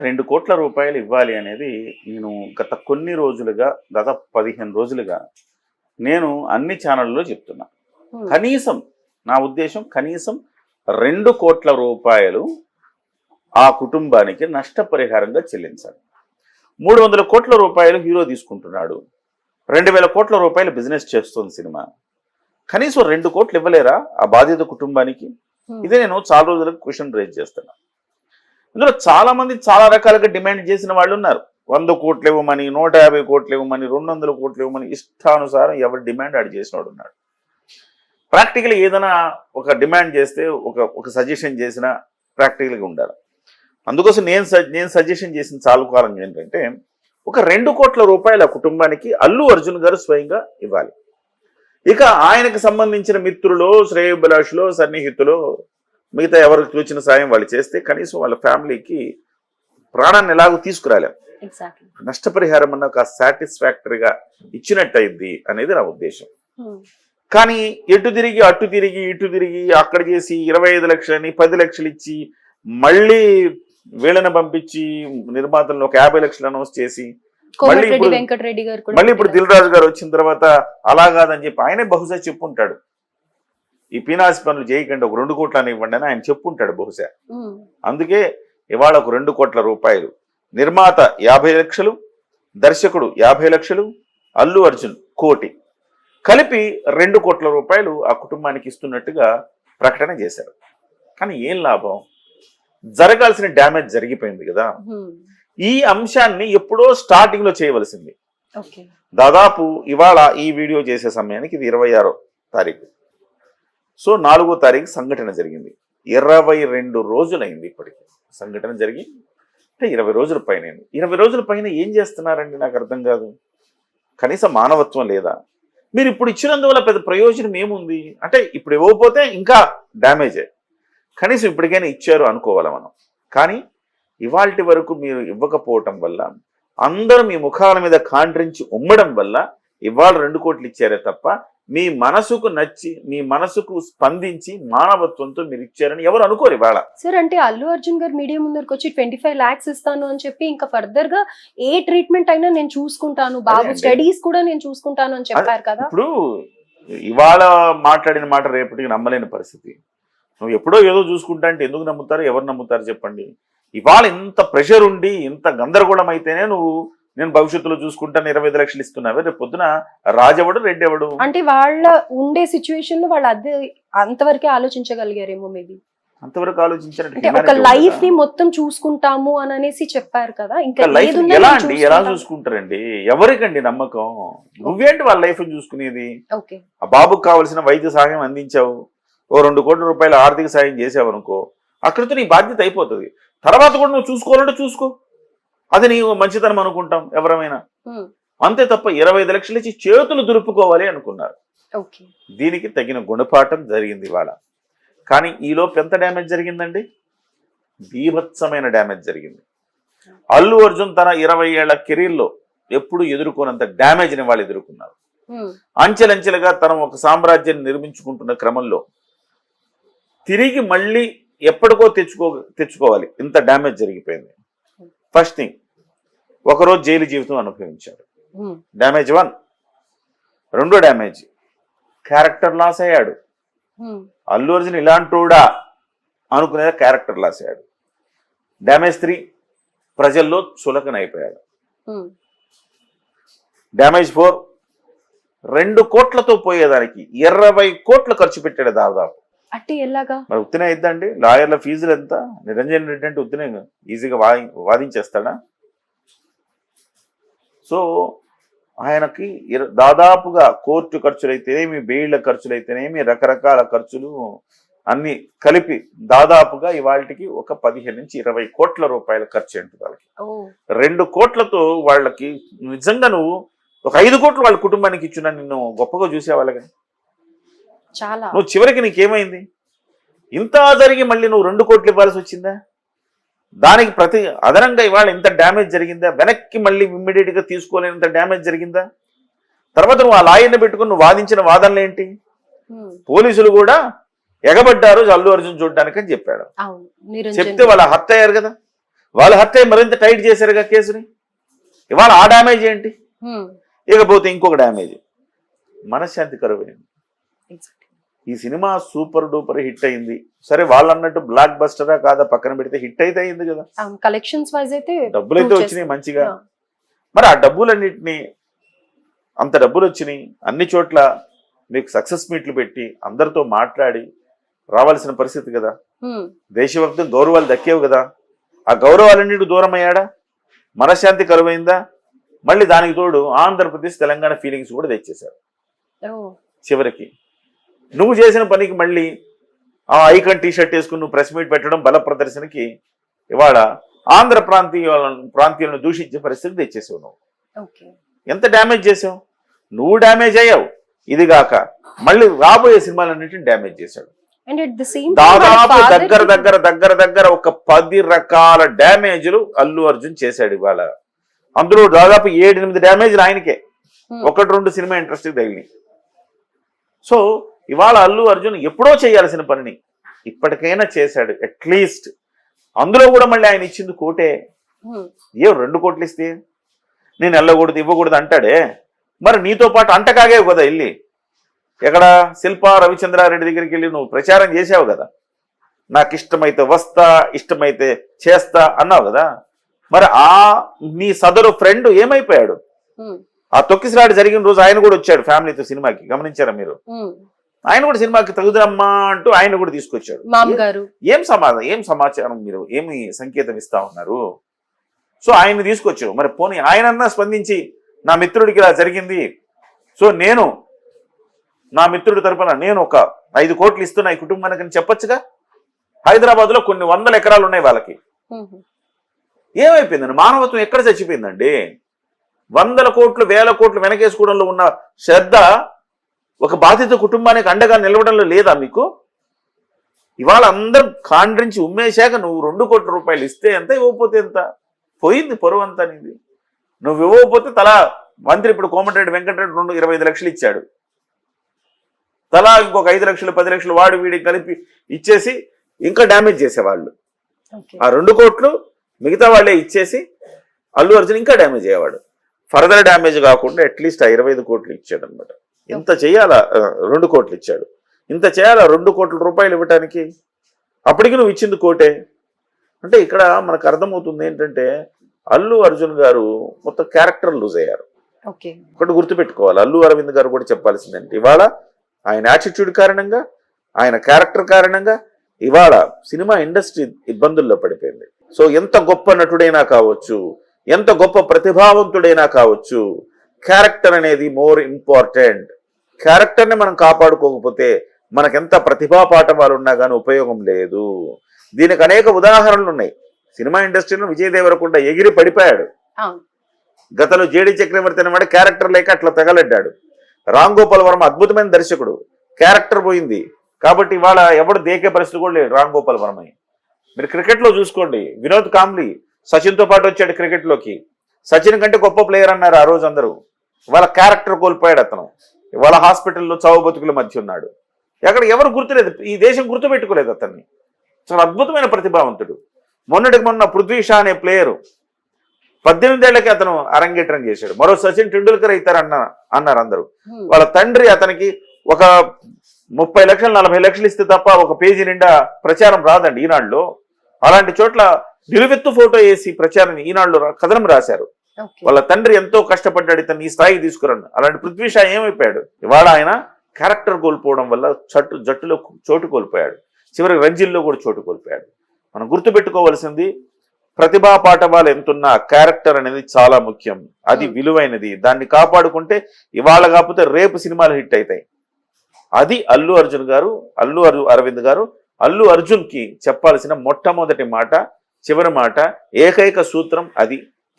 2 కోట్ల రూపాయలు ఇవ్వాలి అనేది నేను గత కొన్ని రోజులుగా దాదాపు 15 రోజులుగా నేను అన్ని ఛానళ్ళలో చెప్తున్నా. కనీసం నా ఉద్దేశం కనీసం 2 కోట్ల రూపాయలు ఆ కుటుంబానికి నష్టపరిహారంగా చెల్లించాలి. 300 కోట్ల రూపాయలు హీరో తీసుకుంటున్నాడు. 2000 కోట్ల రూపాయలు బిజినెస్ చేస్తుంది సినిమా. కనీసం 2 కోట్లు ఇవ్వలేరా ఆ బాధిత కుటుంబానికి? ఇదే నేను చాలా రోజులకు క్వశ్చన్ రేజ్ చేస్తున్నా. ఇందులో చాలా మంది చాలా రకాలుగా డిమాండ్ చేసిన వాళ్ళు ఉన్నారు. 100 కోట్లు ఇవ్వమని, 150 కోట్లు ఇవ్వమని, 200 కోట్లు ఇవ్వమని ఇష్టానుసారం ఎవరి డిమాండ్ ఆడు చేసినవాడు ఉన్నాడు. ప్రాక్టికల్గా ఏదైనా ఒక డిమాండ్ చేస్తే ఒక సజెషన్ చేసినా ప్రాక్టికల్గా ఉండాలి. అందుకోసం నేను సజెషన్ చేసిన చాలా కాలం ఏంటంటే ఒక 2 కోట్ల రూపాయల కుటుంబానికి అల్లు అర్జున్ గారు స్వయంగా ఇవ్వాలి. ఇక ఆయనకు సంబంధించిన మిత్రులు, శ్రేయోభిలాషులు, సన్నిహితులు, మిగతా ఎవరికి తోచిన సాయం వాళ్ళు చేస్తే కనీసం వాళ్ళ ఫ్యామిలీకి ప్రాణాన్ని ఎలాగో తీసుకురాలేం. నష్టపరిహారం అన్న ఒక సాటిస్ఫాక్టరీగా ఇచ్చినట్టయింది అనేది నా ఉద్దేశం. కానీ ఎటు తిరిగి అటు తిరిగి ఇటు తిరిగి అక్కడ చేసి 25 లక్షలని 10 లక్షలు ఇచ్చి మళ్ళీ వీళ్ళని పంపించి నిర్మాతలను ఒక 50 లక్షలు అనౌన్స్ చేసి మళ్ళీ ఇప్పుడు దిల్ రాజు గారు వచ్చిన తర్వాత అలా కాదని చెప్పి ఆయనే బహుశా చెప్పుంటాడు, ఈ పీనాసి పనులు చేయకండి ఒక 2 కోట్లని ఇవ్వండి అని ఆయన చెప్పుంటాడు బహుశా. అందుకే ఇవాళ ఒక 2 కోట్ల రూపాయలు, నిర్మాత 50 లక్షలు, దర్శకుడు 50 లక్షలు, అల్లు అర్జున్ 1 కోటి కలిపి 2 కోట్ల రూపాయలు ఆ కుటుంబానికి ఇస్తున్నట్టుగా ప్రకటన చేశారు. కానీ ఏం లాభం? జరగాల్సిన డ్యామేజ్ జరిగిపోయింది కదా. ఈ అంశాన్ని ఎప్పుడో స్టార్టింగ్ లో చేయవలసింది. దాదాపు ఇవాళ ఈ వీడియో చేసే సమయానికి ఇది 26వ తారీఖు. సో 4వ తారీఖు సంఘటన జరిగింది. 22 రోజులైంది ఇప్పటికి సంఘటన జరిగి. అంటే 20 రోజుల పైన. 20 రోజుల పైన ఏం చేస్తున్నారండి నాకు అర్థం కాదు. కనీసం మానవత్వం లేదా? మీరు ఇప్పుడు ఇచ్చినందువల్ల పెద్ద ప్రయోజనం ఏముంది? అంటే ఇప్పుడు ఇవ్వకపోతే ఇంకా డ్యామేజే. కనీసం ఇప్పటికైనా ఇచ్చారు అనుకోవాలి మనం. కానీ ఇవాల్టి వరకు మీరు ఇవ్వకపోవటం వల్ల, అందరూ మీ ముఖాల మీద కాండ్రించి ఉమ్మడం వల్ల ఇవాళ 2 కోట్లు ఇచ్చారే తప్ప మీ మనసుకు నచ్చి మీ మనసుకు స్పందించి మానవత్వంతో మీరు ఇచ్చారని ఎవరు అనుకోరు ఇవాళ. సార్ అంటే అల్లు అర్జున్ గారు మీడియా ముందరికి వచ్చి 25 lakhs ఇస్తాను అని చెప్పి ఇంకా ఫర్దర్ గా ఏ ట్రీట్మెంట్ అయినా నేను చూసుకుంటాను, బాబు స్టడీస్ కూడా నేను చూసుకుంటాను అని చెప్పారు కదా. ఇప్పుడు ఇవాళ మాట్లాడిన మాట రేపటికి నమ్మలేని పరిస్థితి. నువ్వు ఎప్పుడో ఏదో చూసుకుంటా అంటే ఎందుకు నమ్ముతారు? ఎవరు నమ్ముతారు చెప్పండి? ఇవాళ ఇంత ప్రెషర్ ఉండి ఇంత గందరగోళం అయితేనే నువ్వు నేను భవిష్యత్తులో చూసుకుంటాను 25 లక్షలు ఇస్తున్నావే, రేపు పొద్దున రాజెవడు రెడ్డెవడు? అంటే వాళ్ళ ఉండే సిచ్యువేషన్ లో వాళ్ళు అదే అంతవరకే ఆలోచించగలిగారేమో. మేబీ అంతవరకు ఆలోచించారంటే ఒక లైఫ్ ని మొత్తం చూసుకుంటాము అని అనేసి చెప్పారు కదా. ఇంకా ఎలా అండి, ఎలా చూసుకుంటారండి? ఎవరికండి నమ్మకం? నువ్వేంటి వాళ్ళ లైఫ్ చూసుకునేది? ఆ బాబుకు కావాల్సిన వైద్య సహాయం అందించావు, ఓ 2 కోట్ల రూపాయల ఆర్థిక సాయం చేసావు అనుకో, అక్కడితో నీ బాధ్యత అయిపోతుంది. తర్వాత కూడా నువ్వు చూసుకోవాలంటే చూసుకో, అది నీవు మంచితనం అనుకుంటాం ఎవరమైనా. అంతే తప్ప 25 లక్షలు ఇచ్చి చేతులు దులుపుకోవాలి అనుకున్నారు. దీనికి తగిన గుణపాఠం జరిగింది ఇవాళ. కానీ ఈలోపు ఎంత డ్యామేజ్ జరిగిందండి? బీభత్సమైన డ్యామేజ్ జరిగింది. అల్లు అర్జున్ తన 20 ఏళ్ల కెరీర్లో ఎప్పుడు ఎదుర్కోనంత డ్యామేజ్ని వాళ్ళు ఎదుర్కొన్నారు. అంచెలంచెలుగా తన ఒక సామ్రాజ్యాన్ని నిర్మించుకుంటున్న క్రమంలో తిరిగి మళ్ళీ ఎప్పటికో తెచ్చుకోవాలి, ఇంత డ్యామేజ్ జరిగిపోయింది. ఫస్ట్ థింగ్, ఒకరోజు జైలు జీవితం అనుభవించాడు, డ్యామేజ్ 1. రెండో డ్యామేజ్, క్యారెక్టర్ లాస్ అయ్యాడు. అల్లు అర్జున్ ఇలాంటోడా అనుకునేది క్యారెక్టర్ లాస్ అయ్యాడు. డ్యామేజ్ 3, ప్రజల్లో చులకన అయిపోయాడు. డ్యామేజ్ 4, 2 కోట్లతో పోయేదానికి 20 కోట్లు ఖర్చు పెట్టాడు దాదాపు. అంటే ఎలాగా మరి ఉత్తినే అయిద్దండి? లాయర్ల ఫీజులు ఎంత? నిరంజన్ రెడ్డి అంటే ఉత్తినే ఈజీగా వాదించేస్తాడా? సో ఆయనకి దాదాపుగా కోర్టు ఖర్చులైతేనేమి, బెయిళ్ల ఖర్చులైతేనేమి, రకరకాల ఖర్చులు అన్ని కలిపి దాదాపుగా ఇవాళకి ఒక 15 నుంచి 20 కోట్ల రూపాయల ఖర్చు ఉంటుంది వాళ్ళకి. 2 కోట్లతో వాళ్ళకి నిజంగా నువ్వు ఒక 5 కోట్లు వాళ్ళ కుటుంబానికి ఇచ్చిన నిన్ను గొప్పగా చూసేవాళ్ళగా. నువ్వు చివరికి నీకేమైంది? ఇంత జరిగి మళ్ళీ నువ్వు 2 కోట్లు ఇవ్వాల్సి వచ్చిందా? దానికి ప్రతి అదనంగా ఇవాళ ఇంత డ్యామేజ్ జరిగిందా? వెనక్కి మళ్ళీ ఇమ్మీడియట్ గా తీసుకోలేనంత డ్యామేజ్ జరిగిందా? తర్వాత నువ్వు ఆ లాయర్ని పెట్టుకుని నువ్వు వాదించిన వాదనలు ఏంటి? పోలీసులు కూడా ఎగబడ్డారు అల్లు అర్జున్ చూడడానికి అని చెప్పాడు. చెప్తే వాళ్ళ హత్య అయ్యారు కదా. వాళ్ళు హర్ట్ అయ్యి మరింత టైట్ చేశారుగా కేసుని. ఇవాళ ఆ డ్యామేజ్ ఏంటి? ఇకపోతే ఇంకొక డ్యామేజ్ మనశ్శాంతి కరువైంది. ఈ సినిమా సూపర్ డూపర్ హిట్ అయింది. సరే వాళ్ళు అన్నట్టు బ్లాక్ బస్టరా కాదా పక్కన పెడితే హిట్ అయితే అయింది కదా, కలెక్షన్స్ వైజ్ అయితే డబ్బులైతే వచ్చినాయి మంచిగా. మరి ఆ డబ్బులన్నింటినీ, అంత డబ్బులు వచ్చినాయి, అన్ని చోట్ల మీకు సక్సెస్ మీట్లు పెట్టి అందరితో మాట్లాడి రావాల్సిన పరిస్థితి కదా. దేశభక్తి గౌరవాలు దక్కేవు కదా. ఆ గౌరవాలన్నిటి దూరం అయ్యాడా? మనశ్శాంతి కరువైందా? మళ్ళీ దానికి తోడు ఆంధ్రప్రదేశ్ తెలంగాణ ఫీలింగ్స్ కూడా తెచ్చేశారు. చివరికి నువ్వు చేసిన పనికి మళ్ళీ ఆ ఐకాన్ టీషర్ట్ వేసుకుని నువ్వు ప్రెస్ మీట్ పెట్టడం, బల ప్రదర్శనకి ఇవాళ ఆంధ్ర ప్రాంతీయులను దూషించే పరిస్థితి తెచ్చేసావు నువ్వు. ఎంత డ్యామేజ్ చేసావు నువ్వు. డ్యామేజ్ అయ్యావు. ఇదిగాక మళ్ళీ రాబోయే సినిమాలన్నింటినీ డ్యామేజ్ చేశాడు. దాదాపు దగ్గర ఒక 10 రకాల డ్యామేజ్లు అల్లు అర్జున్ చేశాడు ఇవాళ. అందులో దాదాపు 7-8 డ్యామేజ్లు ఆయనకే, 1-2 సినిమా ఇంట్రెస్ట్ తగిలి. సో ఇవాళ అల్లు అర్జున్ ఎప్పుడో చేయాల్సిన పనిని ఇప్పటికైనా చేశాడు అట్లీస్ట్. అందులో కూడా మళ్ళీ ఆయన ఇచ్చింది కోటే. 2 కోట్లు ఇస్తే నేను వెళ్ళకూడదు ఇవ్వకూడదు అంటాడే. మరి నీతో పాటు అంటకాగే కదా వెళ్ళి ఎక్కడ శిల్పా రవిచంద్రారెడ్డి దగ్గరికి వెళ్ళి నువ్వు ప్రచారం చేసావు కదా, నాకు ఇష్టమైతే వస్తా, ఇష్టమైతే చేస్తా అన్నావు కదా. మరి ఆ నీ సదరు ఫ్రెండ్ ఏమైపోయాడు? ఆ తొక్కిసలాట జరిగిన రోజు ఆయన కూడా వచ్చాడు ఫ్యామిలీతో సినిమాకి, గమనించారా మీరు? ఆయన కూడా సినిమాకి తగుదమ్మా అంటూ ఆయన కూడా తీసుకొచ్చాడు. ఏం సమాచారం మీరు ఏమి సంకేతం ఇస్తా ఉన్నారు? సో ఆయన తీసుకొచ్చావు. మరి పోనీ ఆయనన్నా స్పందించి నా మిత్రుడికి ఇలా జరిగింది, సో నేను నా మిత్రుడి తరపున నేను ఒక 5 కోట్లు ఇస్తున్నా ఈ కుటుంబానికి అని చెప్పొచ్చుగా. హైదరాబాద్ లో కొన్ని 100 ఎకరాలు ఉన్నాయి వాళ్ళకి. ఏమైపోయిందండి? మానవత్వం ఎక్కడ చచ్చిపోయిందండి? 100 కోట్లు 1000 కోట్లు వెనకేసుకోవడంలో ఉన్న శ్రద్ధ ఒక బాధిత కుటుంబానికి అండగా నిలవడంలో లేదా మీకు? ఇవాళ అందరూ కాండ్రించి ఉమ్మేశాక నువ్వు 2 కోట్ల రూపాయలు ఇస్తే ఎంత, ఇవ్వకపోతే ఎంత? పోయింది పొరువు అంతా నీది. నువ్వు ఇవ్వకపోతే తలా మంత్రి ఇప్పుడు కోమటిరెడ్డి వెంకటరెడ్డి 25 లక్షలు ఇచ్చాడు. తలా ఇంకొక 5 లక్షలు 10 లక్షలు వాడు వీడికి కలిపి ఇచ్చేసి ఇంకా డ్యామేజ్ చేసేవాళ్ళు. ఆ 2 కోట్లు మిగతా వాళ్ళే ఇచ్చేసి అల్లు అర్జున్ ఇంకా డ్యామేజ్ అయ్యేవాడు. ఫర్దర్ డ్యామేజ్ కాకుండా అట్లీస్ట్ 25 కోట్లు ఇచ్చాడు అనమాట. ఇంత చేయాలా? 2 కోట్లు ఇచ్చాడు. ఇంత చేయాలా 2 కోట్ల రూపాయలు ఇవ్వటానికి? అప్పటికి నువ్వు ఇచ్చింది కోటే. అంటే ఇక్కడ మనకు అర్థమవుతుంది ఏంటంటే అల్లు అర్జున్ గారు మొత్తం క్యారెక్టర్ లూజ్ అయ్యారు. ఒకటి గుర్తుపెట్టుకోవాలి, అల్లు అరవింద్ గారు కూడా చెప్పాల్సిందంటే ఇవాళ ఆయన యాటిట్యూడ్ కారణంగా, ఆయన క్యారెక్టర్ కారణంగా ఇవాళ సినిమా ఇండస్ట్రీ ఇబ్బందుల్లో పడిపోయింది. సో ఎంత గొప్ప నటుడైనా కావచ్చు, ఎంత గొప్ప ప్రతిభావంతుడైనా కావచ్చు, క్యారెక్టర్ అనేది మోర్ ఇంపార్టెంట్. క్యారెక్టర్ని మనం కాపాడుకోకపోతే మనకెంత ప్రతిభా పాఠవాలు ఉన్నా కానీ ఉపయోగం లేదు. దీనికి అనేక ఉదాహరణలు ఉన్నాయి. సినిమా ఇండస్ట్రీలో విజయ్ దేవరకొండ ఎగిరి పడిపోయాడు. గతంలో జేడి చక్రవర్తి అనేవాడు క్యారెక్టర్ లేక అట్లా తగలడ్డాడు. రామ్ గోపాల్ వర్మ అద్భుతమైన దర్శకుడు, క్యారెక్టర్ పోయింది కాబట్టి ఇవాళ ఎవడు దేకే పరిస్థితి కూడా లేడు రామ్ గోపాల్ వర్మ. మీరు క్రికెట్లో చూసుకోండి, వినోద్ కాంబ్లీ సచిన్తో పాటు వచ్చాడు క్రికెట్లోకి. సచిన్ కంటే గొప్ప ప్లేయర్ అన్నారు ఆ రోజు అందరూ. ఇవాళ క్యారెక్టర్ కోల్పోయాడు అతను. ఇవాళ హాస్పిటల్లో చావు బతుకుల మధ్య ఉన్నాడు. ఎక్కడ ఎవరు గుర్తులేదు, ఈ దేశం గుర్తుపెట్టుకోలేదు అతన్ని. చాలా అద్భుతమైన ప్రతిభావంతుడు. మొన్నటికి మొన్న పృథ్వీ షా అనే ప్లేయరు 18 ఏళ్లకి అతను అరంగేట్రం చేశాడు. మరో సచిన్ టెండూల్కర్ అవుతారు అన్నారు అందరూ. వాళ్ళ తండ్రి అతనికి ఒక 30 లక్షలు 40 లక్షలు ఇస్తే తప్ప ఒక పేజీ నిండా ప్రచారం రాదండి ఈనాడులో. అలాంటి చోట్ల నిలువెత్తు ఫోటో వేసి ప్రచారం ఈనాడులో కథనం రాశారు. వాళ్ళ తండ్రి ఎంతో కష్టపడ్డాడు ఇతను ఈ స్థాయికి తీసుకురండి. అలాంటి పృథ్వీ షా ఏమైపోయాడు? ఇవాళ ఆయన క్యారెక్టర్ కోల్పోవడం వల్ల జట్టులో చోటు కోల్పోయాడు. చివరికి రంజీల్లో కూడా చోటు కోల్పోయాడు. మనం గుర్తుపెట్టుకోవాల్సింది ప్రతిభా పాఠవాలు ఎంతున్నా క్యారెక్టర్ అనేది చాలా ముఖ్యం. అది విలువైనది. దాన్ని కాపాడుకుంటే ఇవాళ కాకపోతే రేపు సినిమాలు హిట్ అవుతాయి. అది అల్లు అర్జున్ గారు, అరవింద్ గారు అల్లు అర్జున్కి చెప్పాల్సిన మొట్టమొదటి మాట, చివరి మాట, ఏకైక సూత్రం అది.